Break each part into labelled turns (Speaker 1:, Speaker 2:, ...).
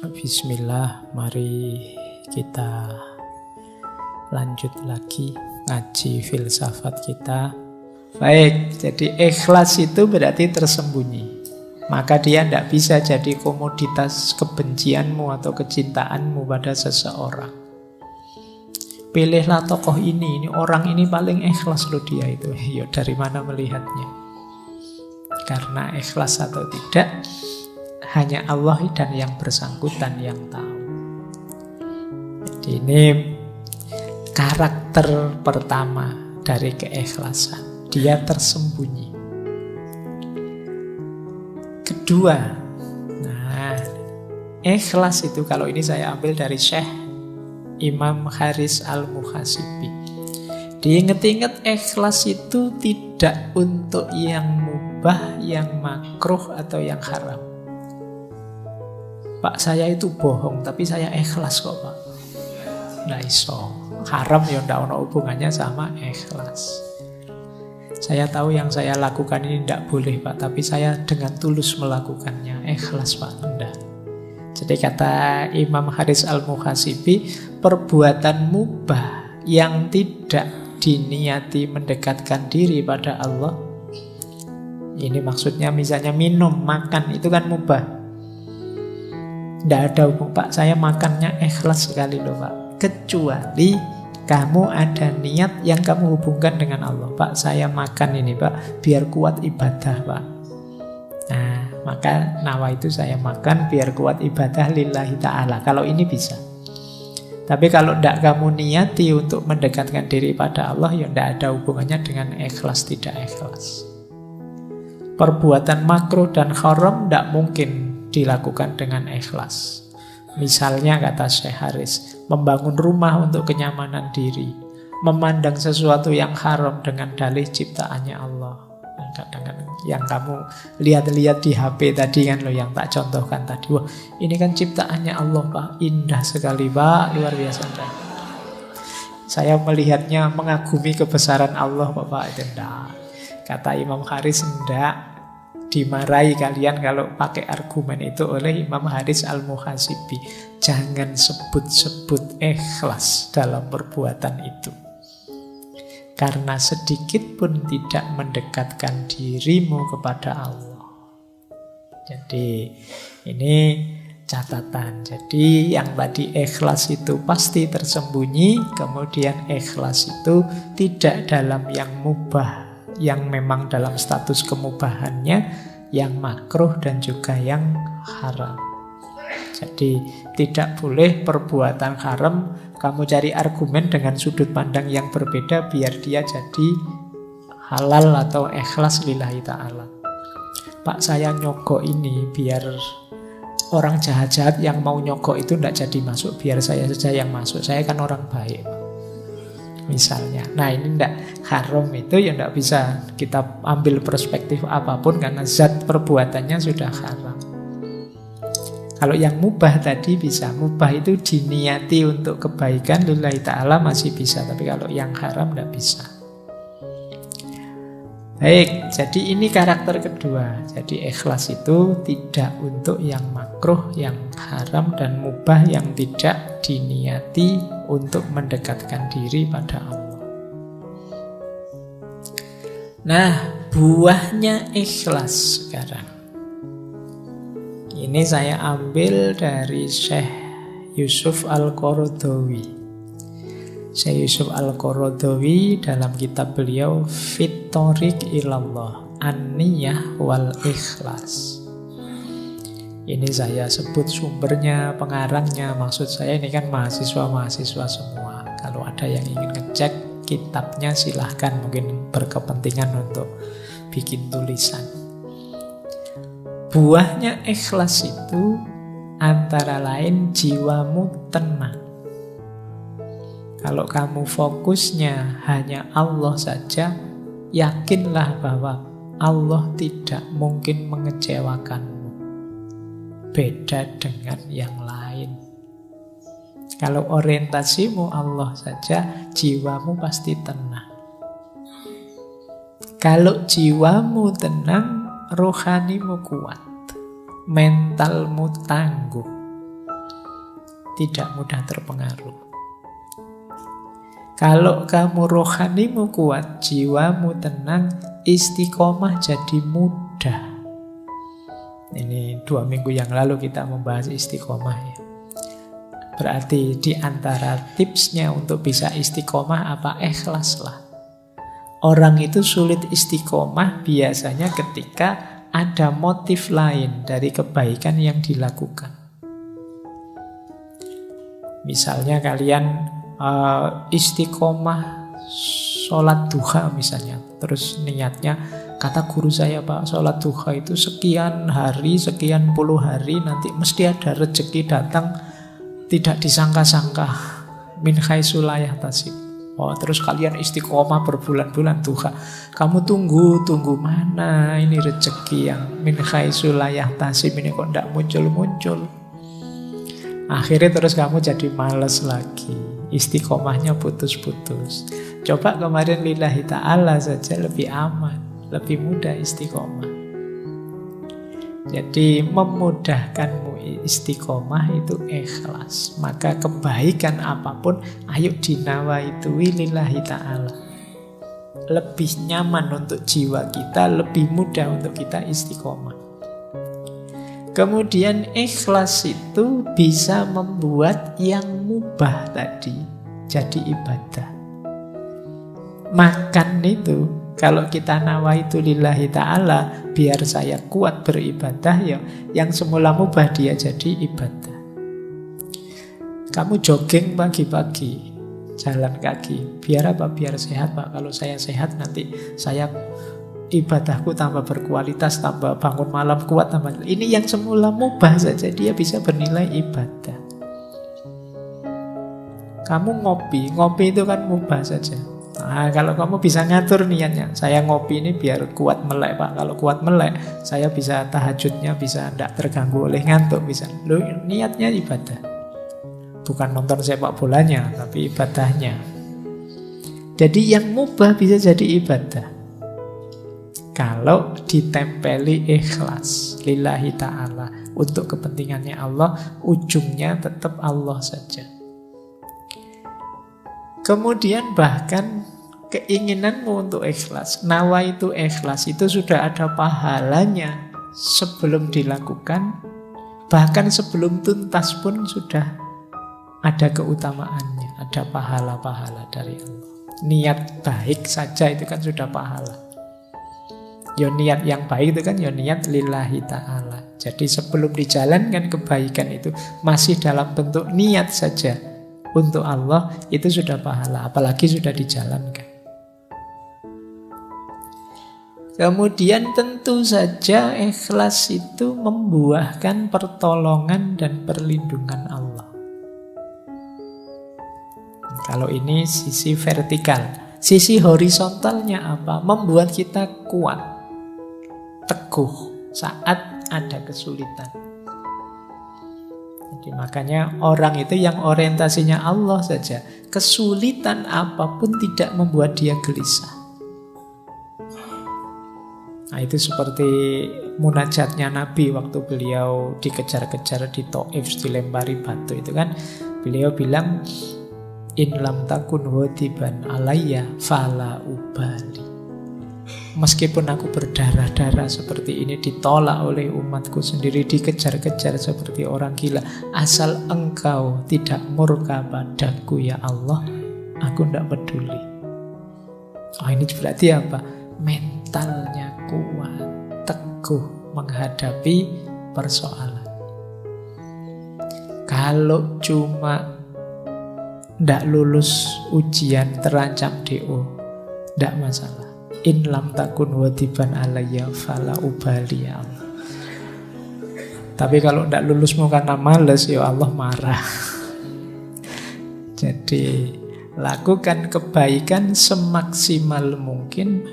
Speaker 1: Bismillah, mari kita lanjut lagi ngaji filsafat kita. Baik, jadi ikhlas itu berarti tersembunyi. Maka dia tidak bisa jadi komoditas kebencianmu atau kecintaanmu pada seseorang. Pilihlah tokoh ini orang ini paling ikhlas loh dia itu. Ya dari mana melihatnya? Karena ikhlas atau tidak, hanya Allah dan yang bersangkutan yang tahu. Jadi ini karakter pertama dari keikhlasan. Dia tersembunyi. Kedua, ikhlas itu kalau ini saya ambil dari Syekh Imam Haris Al-Muhasibi. Diingat-ingat ikhlas itu tidak untuk yang mubah, yang makruh atau yang haram. Pak, saya itu bohong tapi saya ikhlas kok, Pak. Nggak iso. Haram ya nggak ada hubungannya sama ikhlas. Saya tahu yang saya lakukan ini tidak boleh, Pak, tapi saya dengan tulus melakukannya. Ikhlas, Pak. Enggak. Jadi kata Imam Haris Al-Muhasibi, perbuatan mubah yang tidak diniati mendekatkan diri pada Allah. Ini maksudnya misalnya minum, makan, itu kan mubah. Tidak ada hubung, Pak, saya makannya ikhlas sekali loh, Pak. Kecuali kamu ada niat yang kamu hubungkan dengan Allah. Pak, saya makan ini, Pak, biar kuat ibadah, Pak. Nah, maka nawa itu saya makan biar kuat ibadah lillahi ta'ala. Kalau ini bisa. Tapi kalau tidak kamu niati untuk mendekatkan diri pada Allah, ya tidak ada hubungannya dengan ikhlas tidak ikhlas. Perbuatan makruh dan haram tidak mungkin dilakukan dengan ikhlas. Misalnya kata Syekh Haris, membangun rumah untuk kenyamanan diri, memandang sesuatu yang haram dengan dalih ciptaannya Allah. Kadang-kadang yang kamu lihat-lihat di HP tadi kan, lo yang tak contohkan tadi, wah ini kan ciptaannya Allah, Pak, indah sekali, Pak, luar biasa indah. Saya melihatnya mengagumi kebesaran Allah, Pak, itu enggak. Kata Imam Haris, enggak. Dimarahi kalian kalau pakai argumen itu oleh Imam Haris Al-Muhasibi. Jangan sebut-sebut ikhlas dalam perbuatan itu, karena sedikit pun tidak mendekatkan dirimu kepada Allah. Jadi ini catatan. Jadi yang tadi ikhlas itu pasti tersembunyi, kemudian ikhlas itu tidak dalam yang mubah, yang memang dalam status kemubahannya, yang makruh dan juga yang haram. Jadi tidak boleh perbuatan haram kamu cari argumen dengan sudut pandang yang berbeda biar dia jadi halal atau ikhlas lillahi ta'ala. Pak, saya nyogok ini biar orang jahat-jahat yang mau nyogok itu tidak jadi masuk, biar saya saja yang masuk, saya kan orang baik, Pak. Misalnya, nah ini tidak haram itu ya tidak bisa kita ambil perspektif apapun karena zat perbuatannya sudah haram. Kalau yang mubah tadi bisa, mubah itu diniati untuk kebaikan lillahi ta'ala masih bisa, tapi kalau yang haram tidak bisa. Baik, jadi ini karakter kedua. Jadi ikhlas itu tidak untuk yang makruh, yang haram dan mubah yang tidak diniati untuk mendekatkan diri pada Allah. Nah, buahnya ikhlas sekarang. Ini saya ambil dari Syekh Yusuf Al-Qaradawi. Syekh Yusuf Al-Qaradawi dalam kitab beliau Fit Thoriq Ilallah, An-Niyah wal Ikhlas. Ini saya sebut sumbernya, pengarangnya. Maksud saya ini kan mahasiswa-mahasiswa semua. Kalau ada yang ingin ngecek kitabnya silahkan, mungkin berkepentingan untuk bikin tulisan. Buahnya ikhlas itu antara lain jiwamu tenang. Kalau kamu fokusnya hanya Allah saja, yakinlah bahwa Allah tidak mungkin mengecewakanmu. Beda dengan yang lain. Kalau orientasimu Allah saja, jiwamu pasti tenang. Kalau jiwamu tenang, rohanimu kuat, mentalmu tangguh. tidak mudah terpengaruh. Kalau kamu rohanimu kuat, jiwamu tenang, istiqomah jadi mudah. Ini 2 minggu yang lalu kita membahas istiqomah ya. Berarti di antara tipsnya untuk bisa istiqomah apa? Ikhlaslah. Orang itu sulit istiqomah biasanya ketika ada motif lain dari kebaikan yang dilakukan. Misalnya kalian istiqomah sholat duha misalnya, terus niatnya, kata guru saya Pak, sholat duha itu sekian hari, sekian puluh hari, nanti mesti ada rezeki datang tidak disangka-sangka, min haitsu la yahtasib. Oh, terus kalian istiqomah berbulan-bulan duha, kamu tunggu mana ini rezeki yang min haitsu la yahtasib ini kok tidak muncul-muncul. Akhirnya terus kamu jadi malas lagi, istiqomahnya putus-putus. Coba kemarin lillahi ta'ala saja lebih aman, lebih mudah istiqomah. Jadi memudahkanmu istiqomah itu ikhlas. Maka kebaikan apapun, ayo dinawaitui lillahi ta'ala. Lebih nyaman untuk jiwa kita, lebih mudah untuk kita istiqomah. Kemudian ikhlas itu bisa membuat yang mubah tadi jadi ibadah. Makan itu, kalau kita nawaitu lillahi ta'ala, biar saya kuat beribadah ya, yang semula mubah dia jadi ibadah. Kamu jogging pagi-pagi, jalan kaki, biar apa? Biar sehat Pak. Kalau saya sehat nanti saya ibadahku tambah berkualitas, tambah bangun malam kuat, tambah. Ini yang semula mubah saja dia bisa bernilai ibadah. Kamu ngopi itu kan mubah saja. Nah, kalau kamu bisa ngatur niatnya, saya ngopi ini biar kuat melek Pak. Kalau kuat melek, saya bisa tahajudnya bisa tidak terganggu oleh ngantuk bisa. Loh, niatnya ibadah. Bukan nonton sepak bolanya, tapi ibadahnya. Jadi yang mubah bisa jadi ibadah. Kalau ditempeli ikhlas lillahi ta'ala, untuk kepentingannya Allah, ujungnya tetap Allah saja. Kemudian bahkan keinginanmu untuk ikhlas, nawa itu ikhlas, itu sudah ada pahalanya sebelum dilakukan, bahkan sebelum tuntas pun sudah ada keutamaannya, ada pahala-pahala dari Allah. Niat baik saja itu kan sudah pahala. Ya niat yang baik itu kan ya niat lillahi ta'ala. Jadi sebelum dijalankan kebaikan itu masih dalam bentuk niat saja untuk Allah, itu sudah pahala, apalagi sudah dijalankan. Kemudian tentu saja ikhlas itu membuahkan pertolongan dan perlindungan Allah. Kalau ini sisi vertikal. Sisi horizontalnya apa? Membuat kita kuat, teguh saat ada kesulitan. Jadi makanya orang itu yang orientasinya Allah saja, kesulitan apapun tidak membuat dia gelisah. Nah itu seperti munajatnya Nabi waktu beliau dikejar-kejar di Taif, dilempari batu itu kan, beliau bilang, in lam takun hodiban alayya fala ubali. Meskipun aku berdarah-darah seperti ini, ditolak oleh umatku sendiri, dikejar-kejar seperti orang gila, asal engkau tidak murka padaku ya Allah, aku tidak peduli. Oh ini berarti apa? Mentalnya kuat, teguh menghadapi persoalan. Kalau cuma tidak lulus ujian, terancam DO, tidak masalah. In lam takun wadiban alayya fala ubali ya Allah. Tapi kalau tidak lulusmu karena malas, ya Allah marah. Jadi lakukan kebaikan semaksimal mungkin.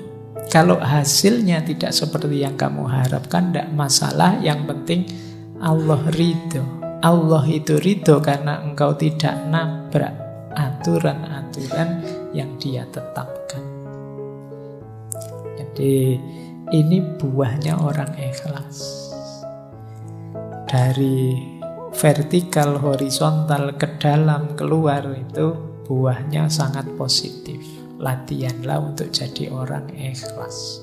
Speaker 1: Kalau hasilnya tidak seperti yang kamu harapkan, tidak masalah. Yang penting Allah ridho. Allah itu ridho karena engkau tidak nabrak aturan-aturan yang Dia tetapkan. Jadi ini buahnya orang ikhlas. Dari vertikal, horizontal, ke dalam, keluar, itu buahnya sangat positif. Latihanlah untuk jadi orang ikhlas.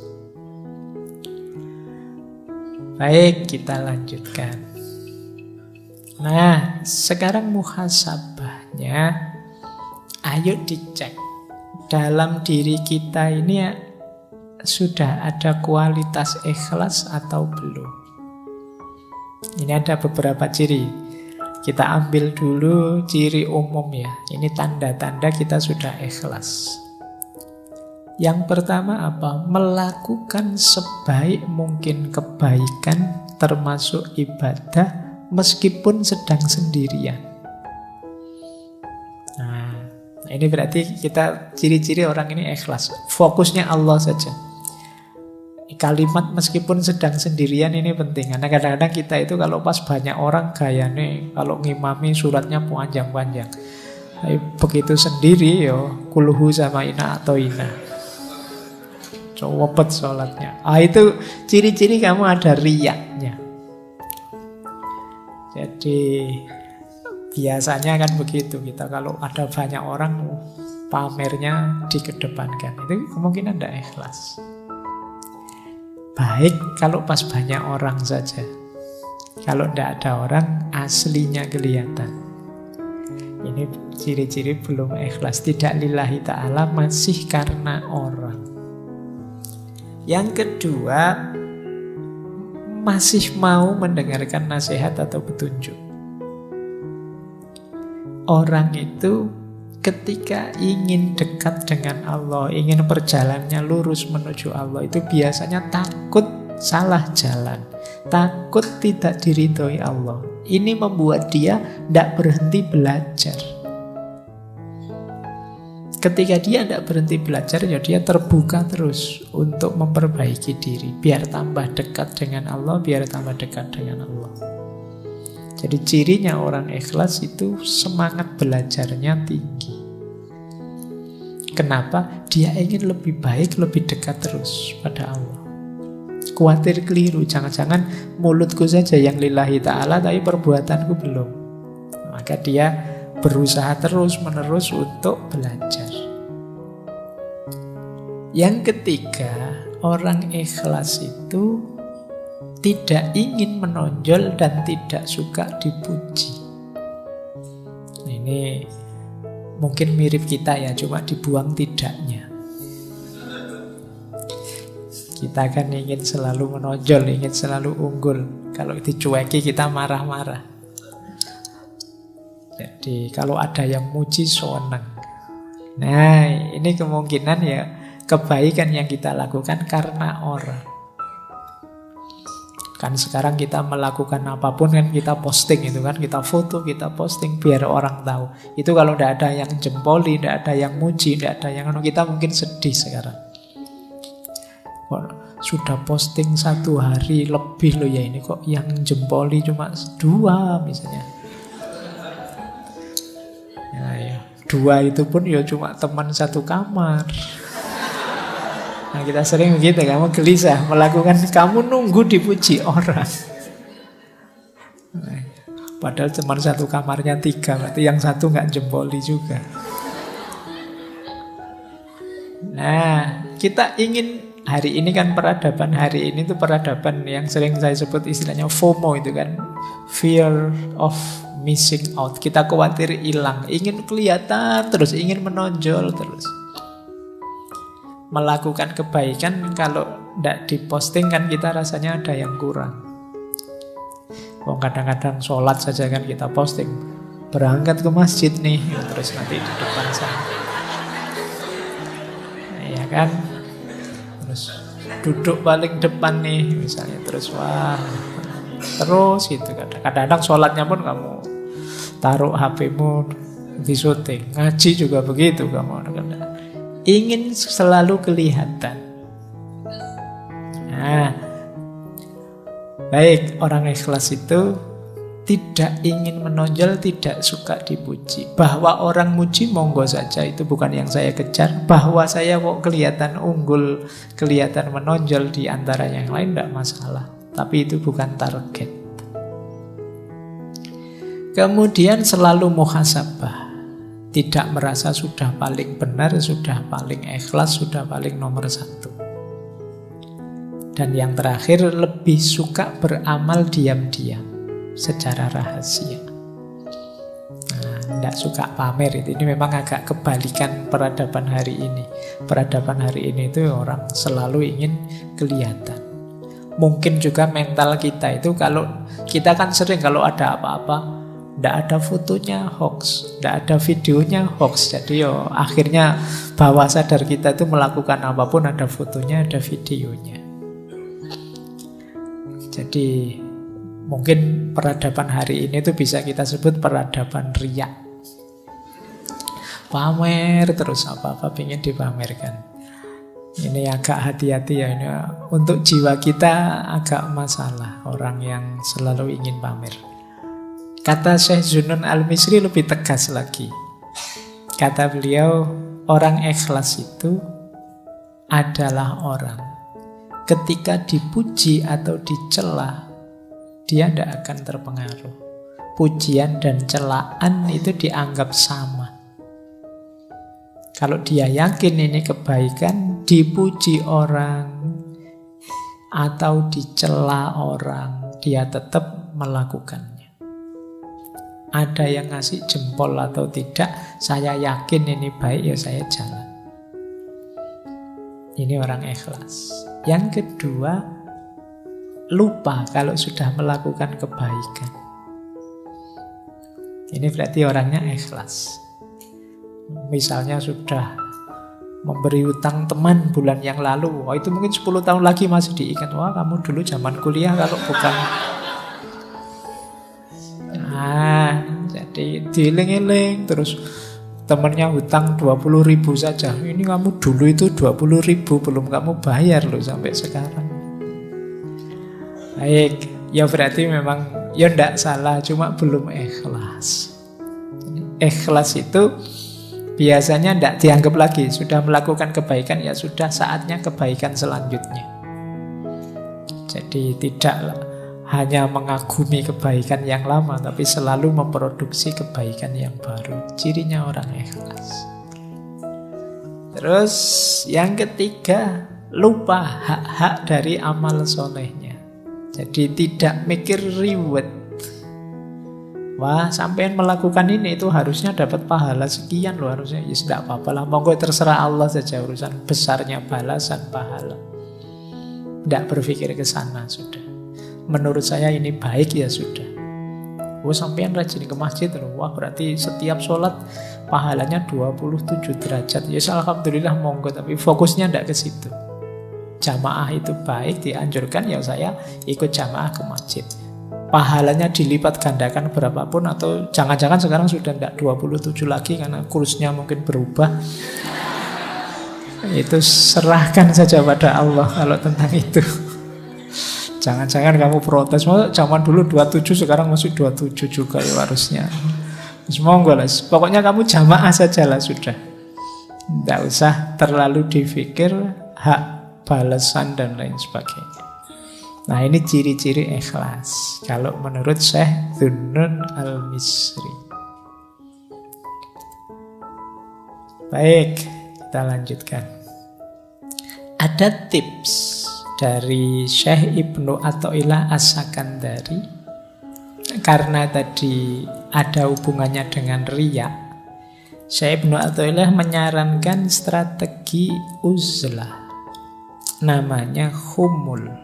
Speaker 1: Baik, kita lanjutkan. Nah, sekarang muhasabahnya, ayo dicek. Dalam diri kita ini sudah ada kualitas ikhlas atau belum? Ini ada beberapa ciri. Kita ambil dulu ciri umum ya. Ini tanda-tanda kita sudah ikhlas. Yang pertama apa? Melakukan sebaik mungkin kebaikan termasuk ibadah meskipun sedang sendirian. Nah, ini berarti kita ciri-ciri orang ini ikhlas. Fokusnya Allah saja. Kalimat meskipun sedang sendirian ini penting. Karena kadang-kadang kita itu kalau pas banyak orang gayane, kalau ngimami suratnya panjang-panjang. Tapi begitu sendiri yo kulhu sama ina atau ina. Cowopet sholatnya. Itu ciri-ciri kamu ada riyaknya. Jadi biasanya kan begitu, kita kalau ada banyak orang pamernya dikedepankan, itu kemungkinan tidak ikhlas. Baik kalau pas banyak orang saja. Kalau tidak ada orang, aslinya kelihatan. Ini ciri-ciri belum ikhlas. Tidak lillahi ta'ala, masih karena orang. Yang kedua, masih mau mendengarkan nasihat atau petunjuk. Orang itu ketika ingin dekat dengan Allah, ingin perjalanannya lurus menuju Allah, itu biasanya takut salah jalan, takut tidak diridhoi Allah. Ini membuat dia tidak berhenti belajar. Ketika dia tidak berhenti belajar, ya dia terbuka terus untuk memperbaiki diri. Biar tambah dekat dengan Allah, biar tambah dekat dengan Allah. Jadi cirinya orang ikhlas itu semangat belajarnya tinggi. Kenapa? Dia ingin lebih baik, lebih dekat terus pada Allah. Khawatir keliru, jangan-jangan mulutku saja yang lillahi ta'ala, tapi perbuatanku belum. Maka dia berusaha terus-menerus untuk belajar. Yang ketiga, orang ikhlas itu tidak ingin menonjol dan tidak suka dipuji. Ini mungkin mirip kita ya, cuma dibuang tidaknya. Kita kan ingin selalu menonjol, ingin selalu unggul. Kalau dicueki kita marah-marah. Jadi kalau ada yang muji senang. Nah, ini kemungkinan ya kebaikan yang kita lakukan karena orang. Kan sekarang kita melakukan apapun kan kita posting itu kan, kita foto, kita posting biar orang tahu. Itu kalau tidak ada yang jempoli, tidak ada yang muji, tidak ada yang kita mungkin sedih sekarang. Sudah posting 1 hari lebih loh ya, ini kok yang jempoli cuma 2 misalnya. Ya, 2 itu pun ya cuma teman satu kamar. Nah kita sering begitu, kamu gelisah melakukan, kamu nunggu dipuji orang. Padahal teman satu kamarnya 3, berarti yang satu nggak jempoli juga. Nah kita ingin, hari ini kan peradaban, hari ini tuh peradaban yang sering saya sebut istilahnya FOMO itu kan, fear of missing out. Kita khawatir hilang, ingin kelihatan terus, ingin menonjol terus. Melakukan kebaikan kalau tidak diposting kan kita rasanya ada yang kurang. Kadang-kadang sholat saja kan kita posting, berangkat ke masjid nih, terus nanti di depan sana, ya kan, terus duduk paling depan nih misalnya, terus wah, terus gitu. Kadang-kadang sholatnya pun kamu taruh HP-mu di syuting, ngaji juga begitu kamu. Ingin selalu kelihatan. Nah, baik, orang ikhlas itu tidak ingin menonjol, tidak suka dipuji. Bahwa orang muji monggo saja, itu bukan yang saya kejar. Bahwa saya kok kelihatan unggul, kelihatan menonjol di antara yang lain, tidak masalah. Tapi itu bukan target. Kemudian selalu muhasabah. Tidak merasa sudah paling benar, sudah paling ikhlas, sudah paling nomor satu. Dan yang terakhir, lebih suka beramal diam-diam, secara rahasia. Tidak suka pamer itu. Ini memang agak kebalikan peradaban hari ini. Peradaban hari ini itu orang selalu ingin kelihatan. Mungkin juga mental kita itu, kalau kita kan sering kalau ada apa-apa, tidak ada fotonya hoax, tidak ada videonya hoax. Jadi akhirnya bawah sadar kita itu melakukan apapun ada fotonya, ada videonya. Jadi mungkin peradaban hari ini itu bisa kita sebut peradaban riya. Pamer terus apa-apa pengen dipamerkan. Ini agak hati-hati ya, ini untuk jiwa kita agak masalah orang yang selalu ingin pamer. Kata Syekh Zunun Al-Misri lebih tegas lagi. Kata beliau, orang ikhlas itu adalah orang ketika dipuji atau dicela, dia tidak akan terpengaruh. Pujian dan celaan itu dianggap sama. Kalau dia yakin ini kebaikan, dipuji orang atau dicela orang, dia tetap melakukannya. Ada yang ngasih jempol atau tidak, saya yakin ini baik, ya saya jalan. Ini orang ikhlas. Yang kedua, lupa kalau sudah melakukan kebaikan. Ini berarti orangnya ikhlas. Misalnya sudah memberi utang teman bulan yang lalu, itu mungkin 10 tahun lagi masih diingat. Wah, kamu dulu zaman kuliah kalau bukan. Jadi dieling-eling terus. Temannya hutang 20.000 saja. Ini kamu dulu itu 20.000 belum kamu bayar loh sampai sekarang. Baik, ya berarti memang ya tidak salah, cuma belum ikhlas. Ikhlas itu biasanya tidak dianggap lagi. Sudah melakukan kebaikan, ya sudah saatnya kebaikan selanjutnya. Jadi tidak hanya mengagumi kebaikan yang lama, tapi selalu memproduksi kebaikan yang baru. Cirinya orang ikhlas. Terus yang ketiga, lupa hak-hak dari amal solehnya. Jadi tidak mikir reward. Wah, sampean melakukan ini itu harusnya dapat pahala sekian loh, harusnya. Ya tidak apa-apa lah, monggo terserah Allah saja urusan besarnya balasan pahala. Tidak berpikir ke sana sudah. Menurut saya ini baik, ya sudah. Sampean rajin ke masjid loh. Wah, berarti setiap sholat pahalanya 27 derajat. Ya alhamdulillah monggo, tapi fokusnya tidak ke situ. Jamaah itu baik, dianjurkan, ya saya ikut jamaah ke masjid. Pahalanya dilipat gandakan berapapun, atau jangan-jangan sekarang sudah tidak 27 lagi karena kursnya mungkin berubah. Itu serahkan saja pada Allah kalau tentang itu. Jangan-jangan kamu protes, zaman dulu 27 sekarang masih 27 juga ya harusnya. Monggo lah, pokoknya kamu jamaah saja lah sudah. Tidak usah terlalu dipikir hak balasan dan lain sebagainya. Nah, ini ciri-ciri ikhlas kalau menurut Syekh Zunun Al-Misri. Baik, kita lanjutkan. Ada tips dari Syekh Ibnu Athaillah As-Sakandari, karena tadi ada hubungannya dengan riya. Syekh Ibnu Athaillah menyarankan strategi uzlah, namanya khumul.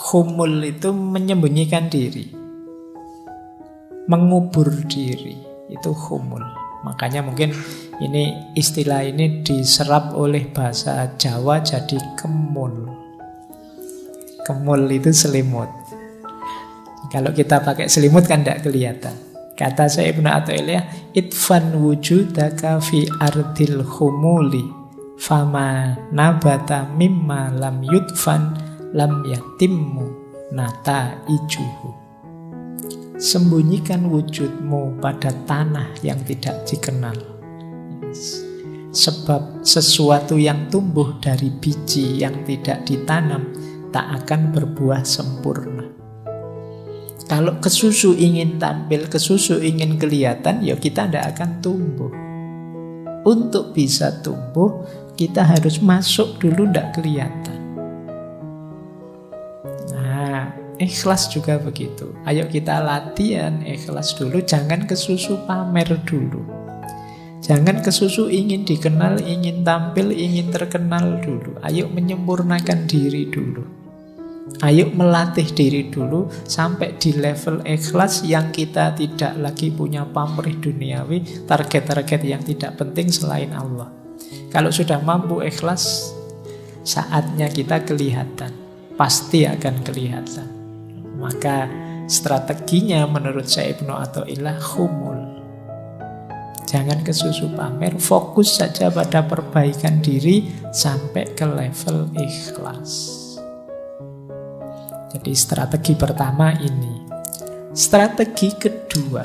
Speaker 1: Khumul itu menyembunyikan diri, mengubur diri, itu khumul. Makanya mungkin ini istilah ini diserap oleh bahasa Jawa jadi kemul. Kemul itu selimut. Kalau kita pakai selimut kan tidak kelihatan. Kata saya Ibnu Athaillah, itfan wujudaka fi ardil khumuli, fama nabata mimma lam yudfan lam yatimmu nata ijuhu. Sembunyikan wujudmu pada tanah yang tidak dikenal. Sebab sesuatu yang tumbuh dari biji yang tidak ditanam tak akan berbuah sempurna. Kalau kesusu ingin tampil, kesusu ingin kelihatan, ya kita tidak akan tumbuh. Untuk bisa tumbuh, kita harus masuk dulu, tidak kelihatan. Nah, ikhlas juga begitu. Ayo kita latihan ikhlas dulu, jangan kesusu pamer dulu. Jangan kesusu ingin dikenal, ingin tampil, ingin terkenal dulu. Ayo menyempurnakan diri dulu. Ayo melatih diri dulu sampai di level ikhlas yang kita tidak lagi punya pamrih duniawi, target-target yang tidak penting selain Allah. Kalau sudah mampu ikhlas, saatnya kita kelihatan. Pasti akan kelihatan. Maka strateginya menurut saya Ibnu Athaillah khumul. Jangan kesusu pamer, fokus saja pada perbaikan diri sampai ke level ikhlas. Jadi strategi pertama ini. Strategi kedua,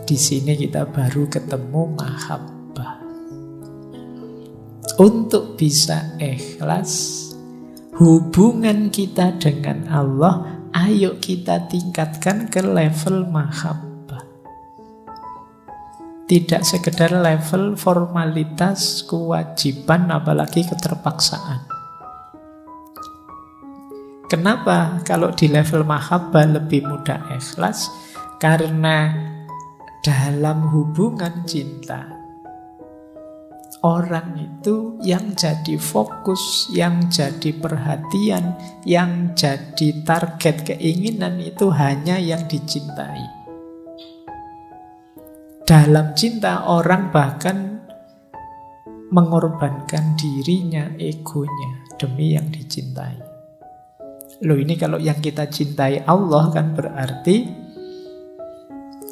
Speaker 1: di sini kita baru ketemu mahabbah. Untuk bisa ikhlas, hubungan kita dengan Allah, ayo kita tingkatkan ke level mahabbah. Tidak sekedar level formalitas, kewajiban, apalagi keterpaksaan. Kenapa kalau di level mahabbah lebih mudah ikhlas? Karena dalam hubungan cinta, orang itu yang jadi fokus, yang jadi perhatian, yang jadi target keinginan itu hanya yang dicintai. Dalam cinta orang bahkan mengorbankan dirinya, egonya demi yang dicintai. Loh, ini kalau yang kita cintai Allah kan berarti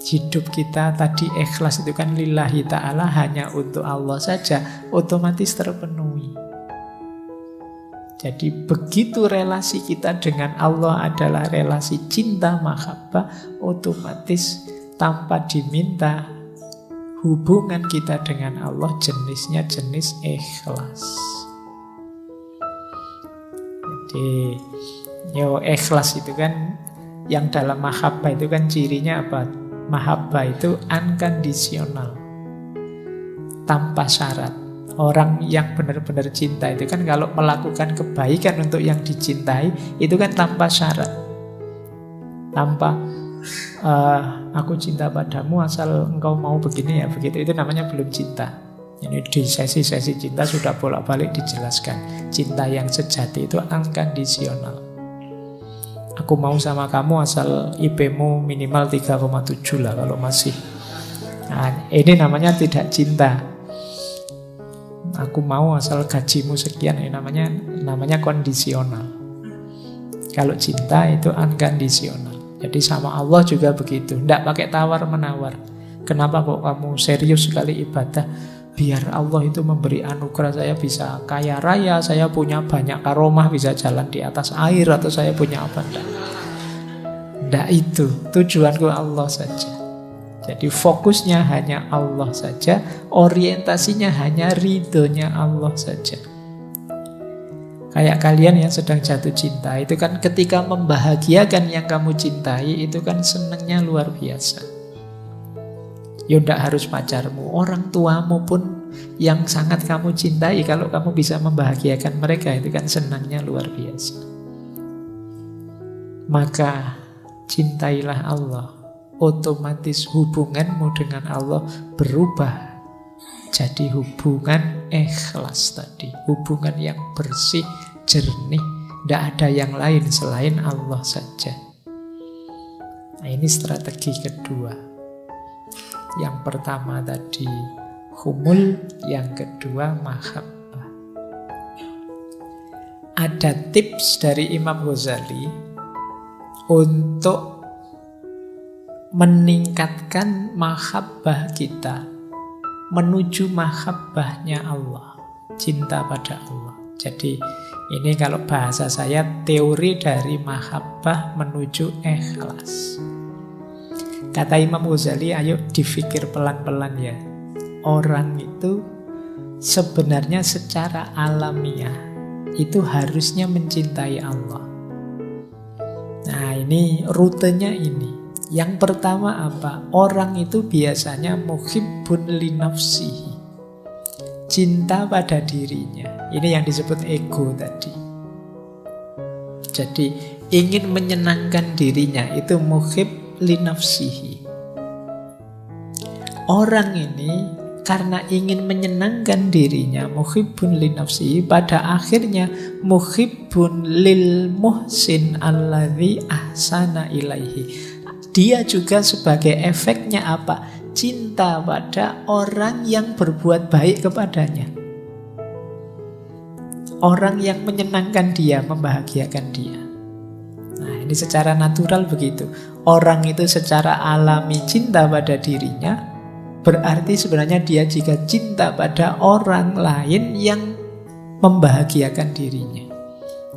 Speaker 1: hidup kita tadi ikhlas itu kan lillahi ta'ala, hanya untuk Allah saja, otomatis terpenuhi. Jadi begitu relasi kita dengan Allah adalah relasi cinta mahabbah, otomatis tanpa diminta hubungan kita dengan Allah jenisnya jenis ikhlas. Jadi ikhlas itu kan yang dalam mahabbah itu kan cirinya apa? Mahabbah itu unconditional, tanpa syarat. Orang yang benar-benar cinta itu kan kalau melakukan kebaikan untuk yang dicintai itu kan tanpa syarat. Tanpa aku cinta padamu asal engkau mau begini ya begitu, itu namanya belum cinta. Ini di sesi-sesi cinta sudah bolak-balik dijelaskan. Cinta yang sejati itu unconditional. Aku mau sama kamu asal IP-mu minimal 3,7 lah kalau masih. Nah, ini namanya tidak cinta. Aku mau asal gajimu sekian, ini namanya kondisional. Kalau cinta itu unconditional. Jadi sama Allah juga begitu, tidak pakai tawar-menawar. Kenapa kok kamu serius sekali ibadah? Biar Allah itu memberi anugerah, saya bisa kaya raya, saya punya banyak karomah, bisa jalan di atas air, atau saya punya apa. Tidak itu, tujuanku Allah saja. Jadi fokusnya hanya Allah saja, orientasinya hanya ridhonya Allah saja. Kayak kalian yang sedang jatuh cinta, itu kan ketika membahagiakan yang kamu cintai, itu kan senangnya luar biasa. Ya tidak harus pacarmu, orang tuamu pun yang sangat kamu cintai, kalau kamu bisa membahagiakan mereka, itu kan senangnya luar biasa. Maka cintailah Allah, otomatis hubunganmu dengan Allah berubah jadi hubungan ikhlas tadi, hubungan yang bersih, jernih, tidak ada yang lain selain Allah saja. Nah, ini strategi kedua. Yang pertama tadi humul, yang kedua mahabbah. Ada tips dari Imam Ghazali untuk meningkatkan mahabbah kita menuju mahabbahnya Allah, cinta pada Allah. Jadi ini kalau bahasa saya teori dari mahabbah menuju ikhlas. Kata Imam Ghazali, ayo dipikir pelan-pelan ya. Orang itu sebenarnya secara alamiah itu harusnya mencintai Allah. Nah, ini rutenya ini. Yang pertama apa? Orang itu biasanya muhibbun li nafsihi. Cinta pada dirinya. Ini yang disebut ego tadi. Jadi ingin menyenangkan dirinya itu muhib li nafsihi. Orang ini karena ingin menyenangkan dirinya, muhibbun li nafsihi, pada akhirnya muhibbun lil muhsin alladzi ahsana ilaihi. Dia juga sebagai efeknya apa? Cinta pada orang yang berbuat baik kepadanya. Orang yang menyenangkan dia, membahagiakan dia. Nah, ini secara natural begitu. Orang itu secara alami cinta pada dirinya, berarti sebenarnya dia jika cinta pada orang lain yang membahagiakan dirinya.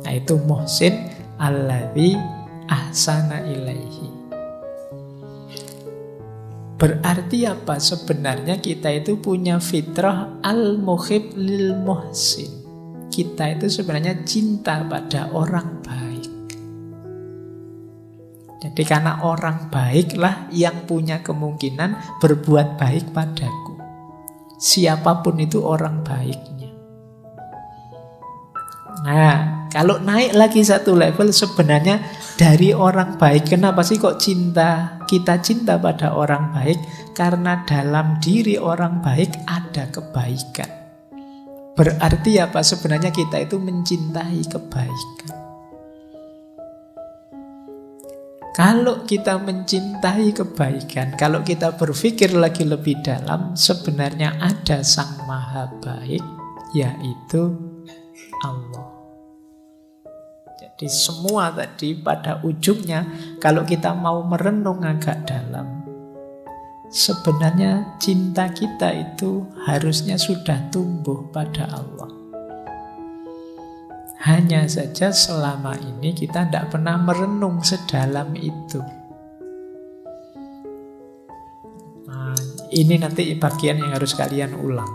Speaker 1: Nah, itu muhsin alladzi ahsana ilaihi. Berarti apa? Sebenarnya kita itu punya fitrah al-muhib lil muhsin. Kita itu sebenarnya cinta pada orang baik. Jadi karena orang baiklah yang punya kemungkinan berbuat baik padaku. Siapapun itu orang baiknya. Nah, kalau naik lagi satu level sebenarnya dari orang baik. Kenapa sih kok kita cinta pada orang baik? Karena dalam diri orang baik ada kebaikan. Berarti apa? Sebenarnya kita itu mencintai kebaikan. Kalau kita mencintai kebaikan, kalau kita berpikir lagi lebih dalam, sebenarnya ada Sang Maha Baik, yaitu Allah. Jadi semua tadi pada ujungnya, kalau kita mau merenung agak dalam, sebenarnya cinta kita itu harusnya sudah tumbuh pada Allah. Hanya saja selama ini kita tidak pernah merenung sedalam itu. Nah, ini nanti bagian yang harus kalian ulang.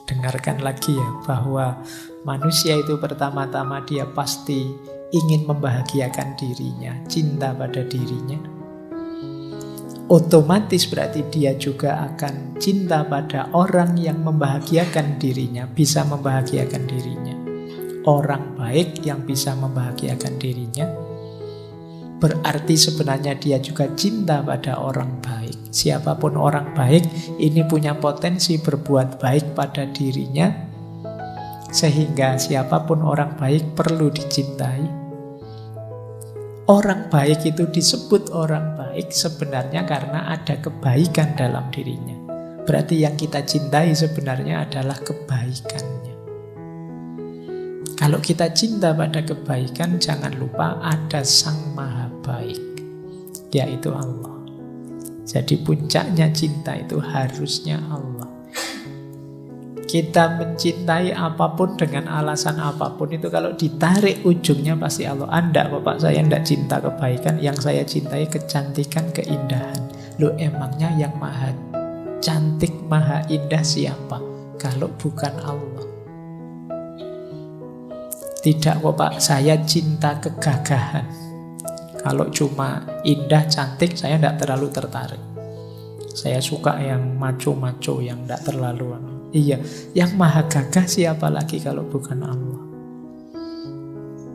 Speaker 1: Dengarkan lagi ya, bahwa manusia itu pertama-tama dia pasti ingin membahagiakan dirinya, cinta pada dirinya. Otomatis berarti dia juga akan cinta pada orang yang membahagiakan dirinya, bisa membahagiakan dirinya. Orang baik yang bisa membahagiakan dirinya, berarti sebenarnya dia juga cinta pada orang baik. Siapapun orang baik, ini punya potensi berbuat baik pada dirinya, sehingga siapapun orang baik perlu dicintai. Orang baik itu disebut orang baik sebenarnya karena ada kebaikan dalam dirinya. Berarti yang kita cintai sebenarnya adalah kebaikannya. Kalau kita cinta pada kebaikan, jangan lupa ada Sang Maha Baik, yaitu Allah. Jadi puncaknya cinta itu harusnya Allah. Kita mencintai apapun dengan alasan apapun itu kalau ditarik ujungnya pasti Allah. Anda, Bapak, saya tidak cinta kebaikan, yang saya cintai kecantikan, keindahan. Loh, emangnya yang maha cantik, maha indah siapa? Kalau bukan Allah. Tidak kok Pak, saya cinta kegagahan. Kalau cuma indah, cantik, saya tidak terlalu tertarik. Saya suka yang maco-maco, yang tidak terlalu. Iya, yang maha gagah siapa lagi kalau bukan Allah.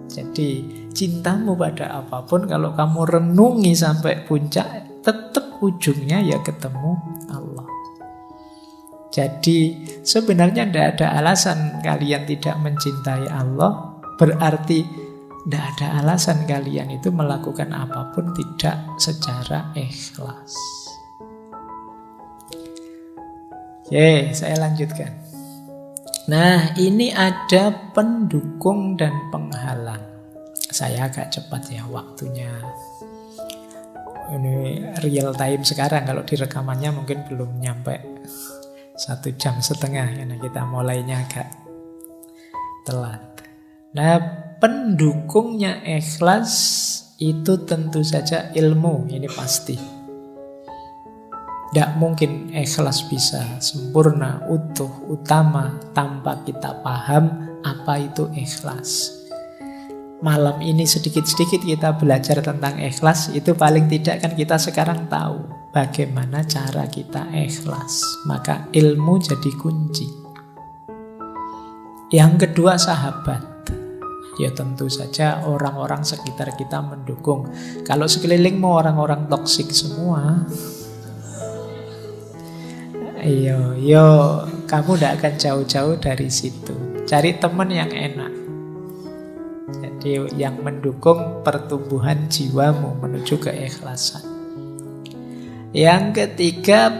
Speaker 1: Jadi cintamu pada apapun, kalau kamu renungi sampai puncak, tetap ujungnya ya ketemu Allah. Jadi sebenarnya tidak ada alasan kalian tidak mencintai Allah. Berarti tidak ada alasan kalian itu melakukan apapun tidak secara ikhlas. Oke, saya lanjutkan. Nah, ini ada pendukung dan penghalang. Saya agak cepat ya waktunya. Ini real time sekarang, kalau direkamannya mungkin belum nyampe 1,5 jam karena kita mulainya agak telat. Nah, pendukungnya ikhlas itu tentu saja ilmu, ini pasti. Tidak mungkin ikhlas bisa sempurna, utuh, utama tanpa kita paham apa itu ikhlas. malam ini sedikit-sedikit kita belajar tentang ikhlas, itu paling tidak kan kita sekarang tahu bagaimana cara kita ikhlas. Maka ilmu jadi kunci. Yang kedua, sahabat. Ya tentu saja orang-orang sekitar kita mendukung. Kalau sekelilingmu orang-orang toksik semua, yo kamu tidak akan jauh-jauh dari situ. Cari teman yang enak. Jadi yang mendukung pertumbuhan jiwamu menuju keikhlasan. Yang ketiga,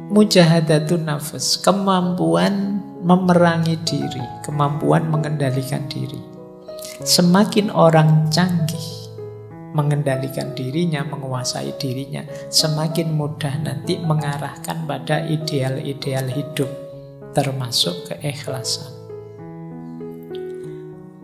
Speaker 1: mujahadatun nafas, kemampuan memerangi diri, kemampuan mengendalikan diri. Semakin orang canggih mengendalikan dirinya, menguasai dirinya, semakin mudah nanti mengarahkan pada ideal-ideal hidup, termasuk keikhlasan.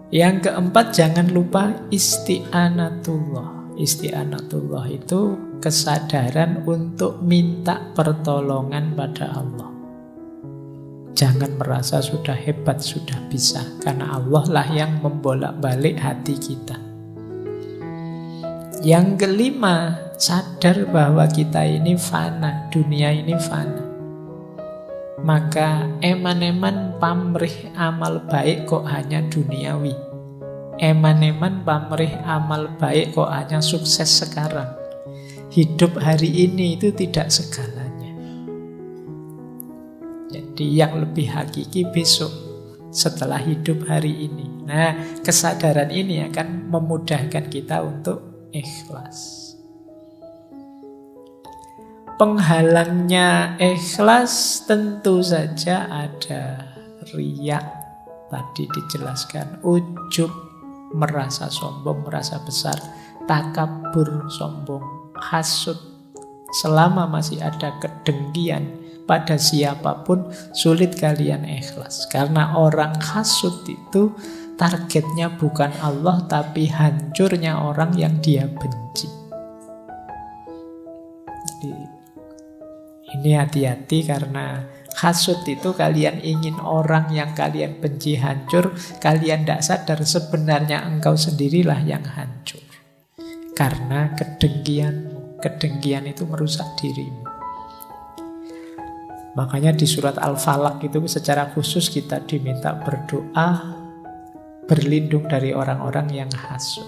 Speaker 1: Yang keempat, jangan lupa isti'anatullah. Isti'anatullah itu kesadaran untuk minta pertolongan pada Allah. Jangan merasa sudah hebat, sudah bisa. Karena Allah lah yang membolak-balik hati kita. Yang kelima, sadar bahwa kita ini fana, dunia ini fana. Maka eman-eman pamrih amal baik kok hanya duniawi. Eman-eman pamrih amal baik kok hanya sukses sekarang. Hidup hari ini itu tidak segalanya. Jadi yang lebih hakiki besok, setelah hidup hari ini. Nah, kesadaran ini akan memudahkan kita untuk ikhlas. Penghalangnya ikhlas tentu saja ada riya. Tadi dijelaskan, ujub, merasa sombong, merasa besar, takabur, sombong, hasud. Selama masih ada kedengkian pada siapapun, sulit kalian ikhlas. Karena orang hasud itu targetnya bukan Allah, tapi hancurnya orang yang dia benci. Jadi ini hati-hati, karena hasud itu kalian ingin orang yang kalian benci hancur. Kalian tidak sadar sebenarnya engkau sendirilah yang hancur. Karena kedengkian itu merusak dirimu. Makanya di surat Al-Falaq itu secara khusus kita diminta berdoa berlindung dari orang-orang yang hasud.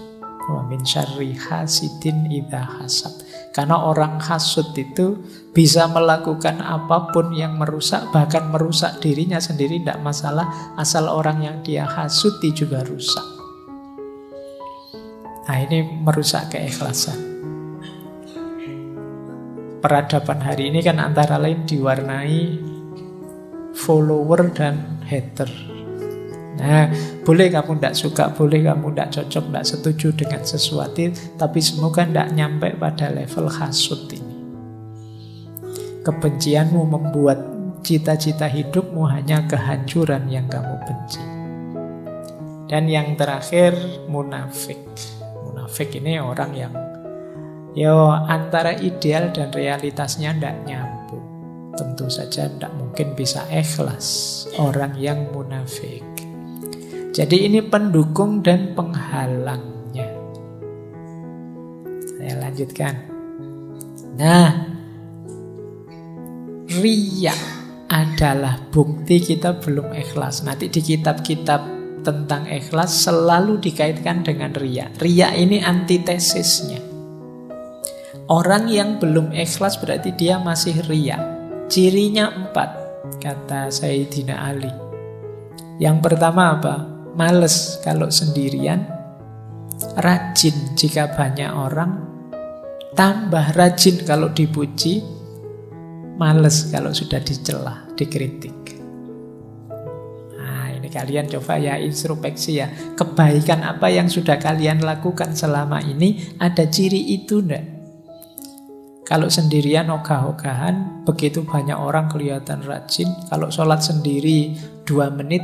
Speaker 1: Wa min syarri hasidin idza hasad. Karena orang hasud itu bisa melakukan apapun yang merusak, bahkan merusak dirinya sendiri tidak masalah, asal orang yang dia hasuti juga rusak. Nah, ini merusak keikhlasan. Peradaban hari ini kan antara lain diwarnai follower dan hater. Nah, boleh kamu tidak suka, boleh kamu tidak cocok, tidak setuju dengan sesuatu, tapi semoga tidak nyampe pada level hasud ini. Kebencianmu membuat cita-cita hidupmu hanya kehancuran yang kamu benci. Dan yang terakhir, munafik. Munafik ini orang yang antara ideal dan realitasnya tidak nyambung. Tentu saja tidak mungkin bisa ikhlas orang yang munafik. Jadi ini pendukung dan penghalangnya. Saya lanjutkan. Nah, riya adalah bukti kita belum ikhlas. Nanti di kitab-kitab tentang ikhlas selalu dikaitkan dengan riya. Riya ini antitesisnya. Orang yang belum ikhlas berarti dia masih riya. Cirinya 4, kata Sayyidina Ali. Yang pertama apa? Males kalau sendirian, rajin jika banyak orang, tambah rajin kalau dipuji, males kalau sudah dicela, dikritik. Nah, ini kalian coba ya introspeksi ya. Kebaikan apa yang sudah kalian lakukan selama ini, ada ciri itu enggak? Kalau sendirian ogah-ogahan, begitu banyak orang kelihatan rajin. Kalau sholat sendiri 2 menit,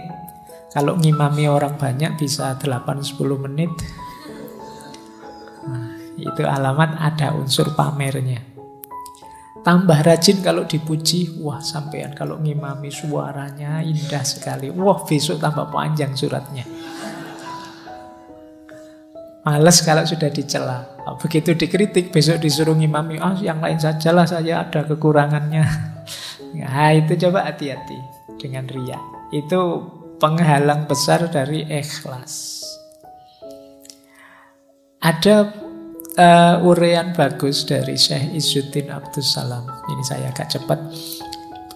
Speaker 1: kalau ngimami orang banyak bisa 8-10 menit. Nah, itu alamat ada unsur pamernya. Tambah rajin kalau dipuji, wah sampean kalau ngimami suaranya indah sekali. Wah besok tambah panjang suratnya. Males kalau sudah dicela. Begitu dikritik, besok disuruh ngimami, yang lain sajalah, saya ada kekurangannya. Nah, itu coba hati-hati dengan riya. Itu penghalang besar dari ikhlas. Ada uraian bagus dari Syekh Izzuddin Abdus Salam. Ini saya agak cepat.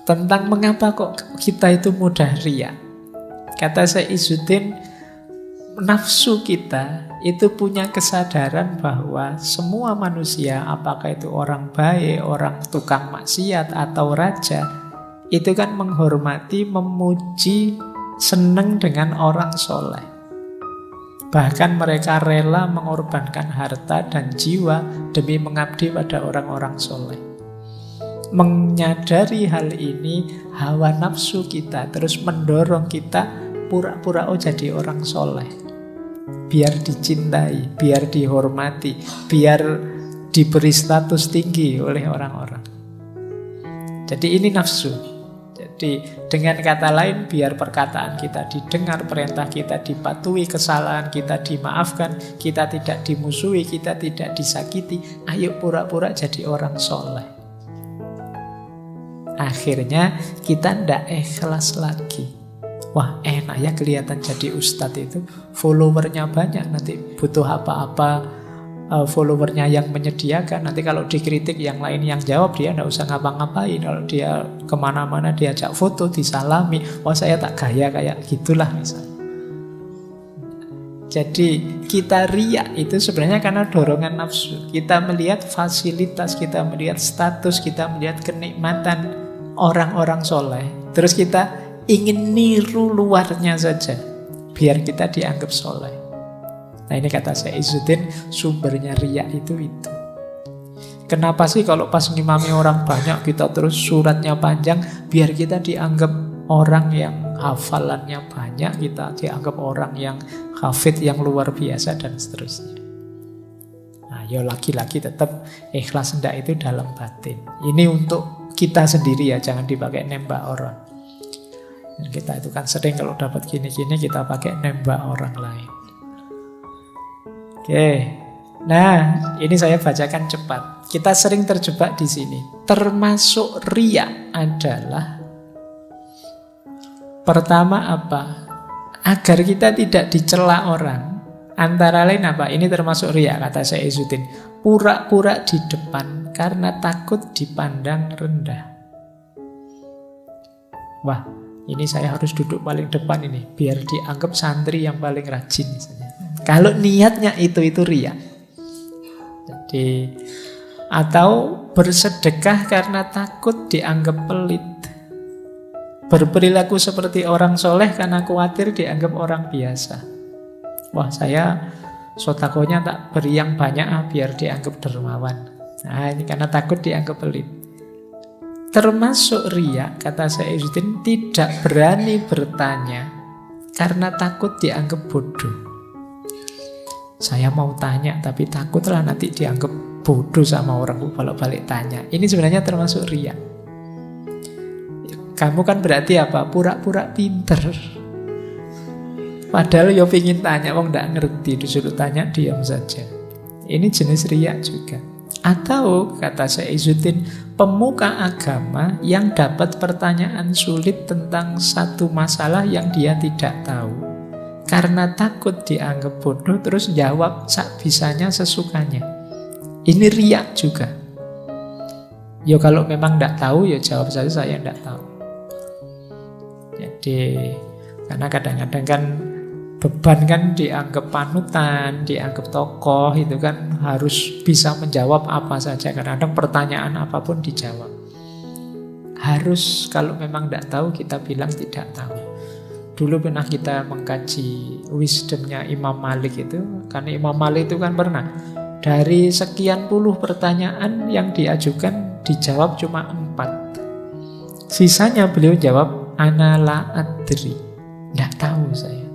Speaker 1: Tentang mengapa kok kita itu mudah riya. Kata Syekh Izzuddin, nafsu kita itu punya kesadaran bahwa semua manusia, apakah itu orang baik, orang tukang maksiat atau raja, itu kan menghormati, memuji, senang dengan orang soleh. Bahkan mereka rela mengorbankan harta dan jiwa demi mengabdi pada orang-orang soleh. Menyadari hal ini, hawa nafsu kita terus mendorong kita pura-pura jadi orang soleh. Biar dicintai, biar dihormati, biar diberi status tinggi oleh orang-orang. Jadi ini nafsu. Jadi dengan kata lain, biar perkataan kita didengar, perintah kita dipatuhi, kesalahan kita dimaafkan, kita tidak dimusuhi, kita tidak disakiti, ayo pura-pura jadi orang soleh. Akhirnya kita tidak ikhlas lagi. Wah, enak ya kelihatan jadi ustadz itu, followernya banyak, nanti butuh apa-apa followernya yang menyediakan. Nanti kalau dikritik yang lain yang jawab, dia tidak usah ngapa-ngapain. Kalau dia kemana-mana diajak foto, disalami, wah saya tak gaya kayak gitulah misalnya. Jadi kita riya itu sebenarnya karena dorongan nafsu. Kita melihat fasilitas, kita melihat status, kita melihat kenikmatan orang-orang soleh, terus kita ingin niru luarnya saja, biar kita dianggap soleh. Nah ini kata Syekh Izzuddin, sumbernya riya itu. Kenapa sih kalau pas ngimami orang banyak kita terus suratnya panjang, biar kita dianggap orang yang hafalannya banyak, kita dianggap orang yang hafid yang luar biasa dan seterusnya. Nah ya lagi-lagi tetap ikhlas hendak itu dalam batin. Ini untuk kita sendiri ya, jangan dipakai nembak orang. Dan kita itu kan sering kalau dapat gini-gini kita pakai nembak orang lain. Oke, nah ini saya bacakan cepat. Kita sering terjebak di sini. Termasuk riya adalah pertama apa? Agar kita tidak dicela orang. Antara lain apa? Ini termasuk riya kata Syekh Izzuddin. Pura-pura di depan karena takut dipandang rendah. Wah, ini saya harus duduk paling depan ini, biar dianggap santri yang paling rajin misalnya. Kalau niatnya itu riya. Jadi, atau bersedekah karena takut dianggap pelit. Berperilaku seperti orang soleh karena khawatir dianggap orang biasa. Wah, saya sotakonya tak beri yang banyak biar dianggap dermawan. Nah, ini karena takut dianggap pelit. Termasuk riya, kata Syekh Izzuddin, tidak berani bertanya karena takut dianggap bodoh. Saya mau tanya tapi takutlah nanti dianggap bodoh sama orang kalau balik tanya. Ini sebenarnya termasuk riya. Kamu kan berarti apa? Pura-pura pinter. Padahal yo pingin tanya, wong ndak ngerti, disuruh tanya diam saja. Ini jenis riya juga. Atau kata Syekh Izzuddin, pemuka agama yang dapat pertanyaan sulit tentang satu masalah yang dia tidak tahu, karena takut dianggap bodoh terus jawab sak bisanya sesukanya. Ini riya juga. Ya kalau memang tidak tahu ya jawab saja saya tidak tahu. Jadi karena kadang-kadang kan beban kan dianggap panutan, dianggap tokoh, itu kan harus bisa menjawab apa saja. Kadang-kadang pertanyaan apapun dijawab. Harus kalau memang tidak tahu kita bilang tidak tahu. Dulu pernah kita mengkaji wisdomnya Imam Malik itu, karena Imam Malik itu kan pernah dari sekian puluh pertanyaan yang diajukan dijawab cuma 4. Sisanya beliau jawab ana la adri, tidak tahu saya.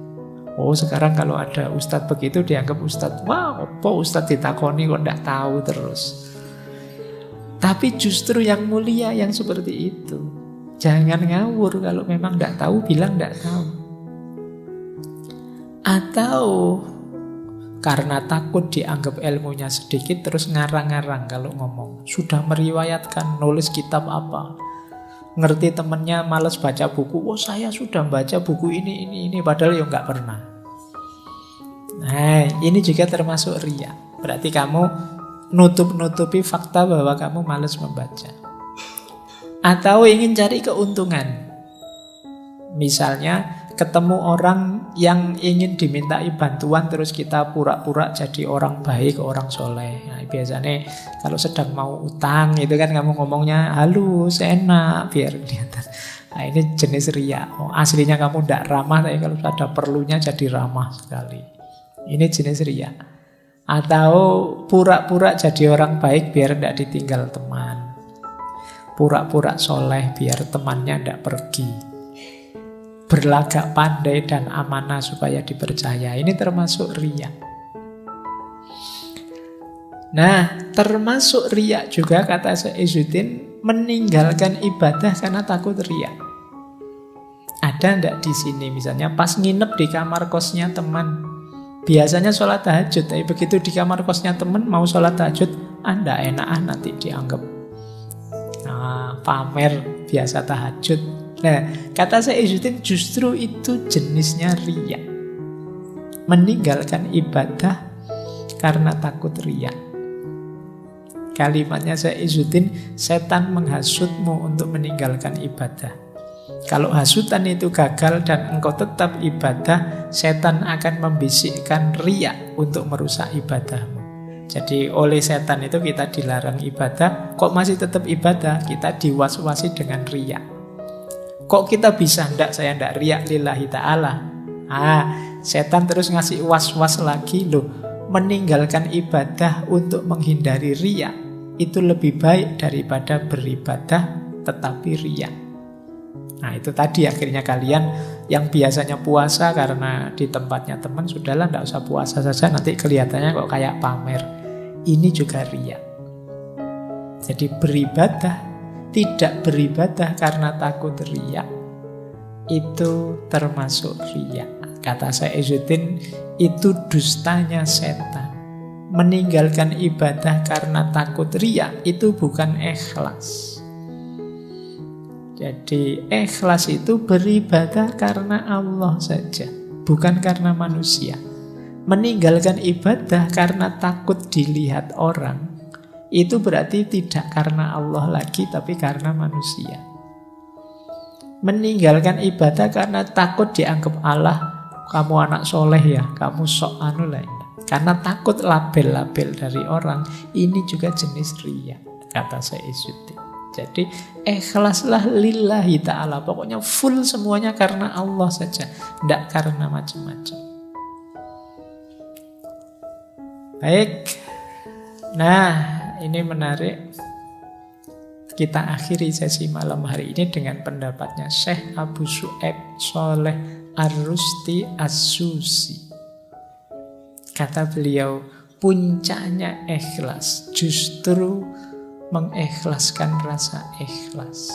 Speaker 1: Oh sekarang kalau ada ustadz begitu dianggap ustadz, wah apa ustadz ditakoni kok tidak tahu terus. Tapi justru yang mulia yang seperti itu. Jangan ngawur, kalau memang tidak tahu bilang tidak tahu. Atau Karena takut dianggap ilmunya sedikit, terus ngarang-ngarang kalau ngomong. Sudah meriwayatkan, nulis kitab apa. Ngerti temennya males baca buku. Oh, saya sudah baca buku ini. Padahal ya nggak pernah. Nah, ini juga termasuk riya. Berarti kamu nutup-nutupi fakta bahwa kamu males membaca. Atau ingin cari keuntungan. Misalnya ketemu orang yang ingin dimintai bantuan, terus kita pura-pura jadi orang baik, orang soleh. Nah, biasanya kalau sedang mau utang itu kan kamu ngomongnya halus, enak, biar kelihatan. Nah, ini jenis riya. Oh, aslinya kamu tidak ramah, tapi kalau ada perlunya jadi ramah sekali. Ini jenis riya. Atau pura-pura jadi orang baik biar tidak ditinggal teman. Pura-pura soleh biar temannya tidak pergi. Berlagak pandai dan amanah supaya dipercaya. Ini termasuk riya. Nah, termasuk riya juga kata Syekh Izzuddin, meninggalkan ibadah karena takut riya. Ada ndak di sini misalnya pas nginep di kamar kosnya teman, biasanya sholat tahajud, tapi begitu di kamar kosnya teman mau sholat tahajud, ndak enakan nanti dianggap pamer biasa tahajud. Nah, kata Syekh Izzuddin justru itu jenisnya riya. Meninggalkan ibadah karena takut riya. Kalimatnya Syekh Izzuddin, setan menghasutmu untuk meninggalkan ibadah. Kalau hasutan itu gagal dan engkau tetap ibadah, setan akan membisikkan riya untuk merusak ibadahmu. Jadi oleh setan itu kita dilarang ibadah, kok masih tetap ibadah, kita diwas-wasi dengan riya. Kok kita bisa saya ndak riya lillahi ta'ala. Setan terus ngasih was-was lagi loh. Meninggalkan ibadah untuk menghindari riya itu lebih baik daripada beribadah tetapi riya. Nah, itu tadi akhirnya kalian yang biasanya puasa karena di tempatnya teman, sudahlah ndak usah puasa saja, nanti kelihatannya kok kayak pamer. Ini juga riya. Jadi beribadah, tidak beribadah karena takut riya, itu termasuk riya. Kata Syekh Izzuddin, itu dustanya setan. Meninggalkan ibadah karena takut riya itu bukan ikhlas. Jadi ikhlas itu beribadah karena Allah saja, bukan karena manusia. Meninggalkan ibadah karena takut dilihat orang, itu berarti tidak karena Allah lagi, tapi karena manusia. Meninggalkan ibadah karena takut dianggap Allah, kamu anak soleh ya, kamu sok anu lah. Karena takut label-label dari orang, ini juga jenis riya, kata Syekh Izzuddin. Jadi ikhlaslah lillahi ta'ala, pokoknya full semuanya karena Allah saja, tidak karena macam-macam. Baik, nah ini menarik. Kita akhiri sesi malam hari ini dengan pendapatnya Syekh Abu Syu'aib Sholeh Ar-Rusti As-Susi. Kata beliau, puncaknya ikhlas justru mengikhlaskan rasa ikhlas.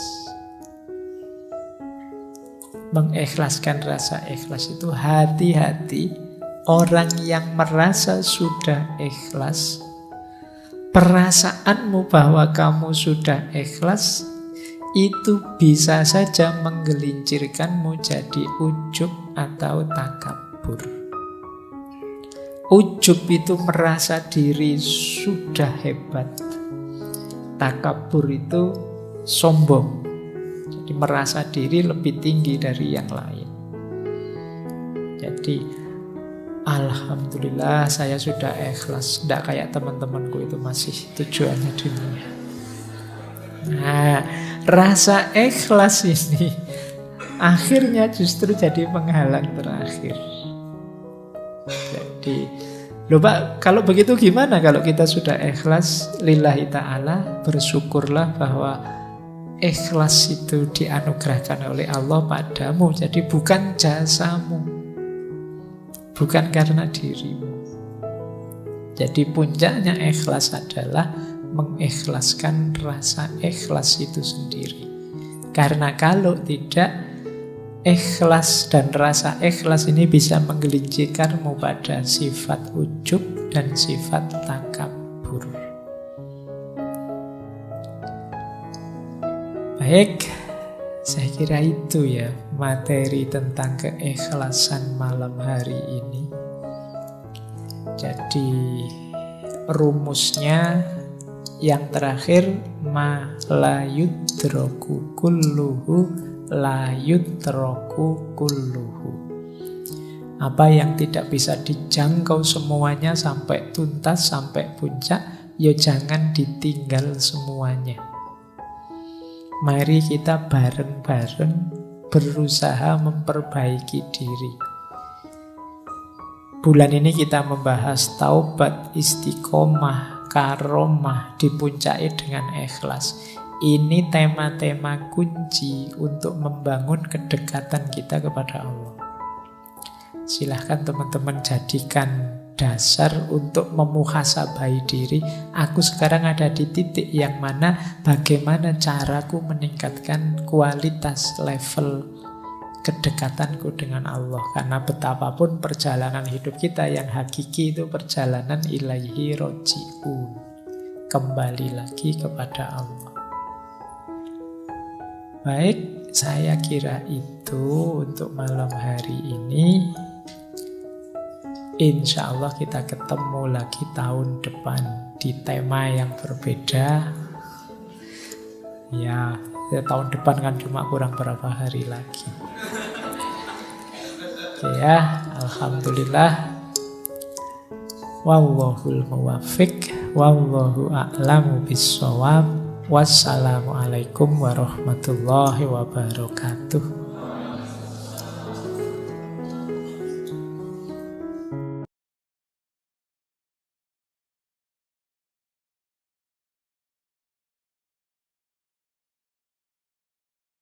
Speaker 1: Mengikhlaskan rasa ikhlas itu hati-hati orang yang merasa sudah ikhlas. Perasaanmu bahwa kamu sudah ikhlas itu bisa saja menggelincirkanmu jadi ujub atau takabur. Ujub itu merasa diri sudah hebat. Takabur itu sombong. Jadi merasa diri lebih tinggi dari yang lain. Jadi alhamdulillah saya sudah ikhlas. Tidak kayak teman-temanku itu masih tujuannya dunia. Nah, rasa ikhlas ini akhirnya justru jadi penghalang terakhir. Jadi, loh Pak, kalau begitu gimana kalau kita sudah ikhlas lillahi ta'ala, bersyukurlah bahwa ikhlas itu dianugerahkan oleh Allah padamu. Jadi bukan jasamu, bukan karena dirimu. Jadi puncaknya ikhlas adalah mengikhlaskan rasa ikhlas itu sendiri. Karena kalau tidak, ikhlas dan rasa ikhlas ini bisa menggelincirkanmu pada sifat ujub dan sifat takabur. Baik, saya kira itu ya materi tentang keikhlasan malam hari ini. Jadi rumusnya yang terakhir, ma la yudroku kulluhu la yutroku kulluhu. Apa yang tidak bisa dijangkau semuanya sampai tuntas, sampai puncak, ya jangan ditinggal semuanya. Mari kita bareng-bareng berusaha memperbaiki diri. Bulan ini kita membahas taubat, istiqomah, karomah, dipuncai dengan ikhlas. Ini tema-tema kunci untuk membangun kedekatan kita kepada Allah. Silahkan teman-teman jadikan dasar untuk memuhasabai diri. Aku sekarang ada di titik yang mana, bagaimana caraku meningkatkan kualitas level kedekatanku dengan Allah. Karena betapapun perjalanan hidup kita yang hakiki itu perjalanan ilaihi roji'un, kembali lagi kepada Allah. Baik, saya kira itu untuk malam hari ini. Insya Allah kita ketemu lagi tahun depan di tema yang berbeda. Ya tahun depan kan cuma kurang berapa hari lagi. Oke ya, alhamdulillah. Wallahul muwaffiq, wallahu a'lamu bissawab. Wassalamualaikum warahmatullahi wabarakatuh.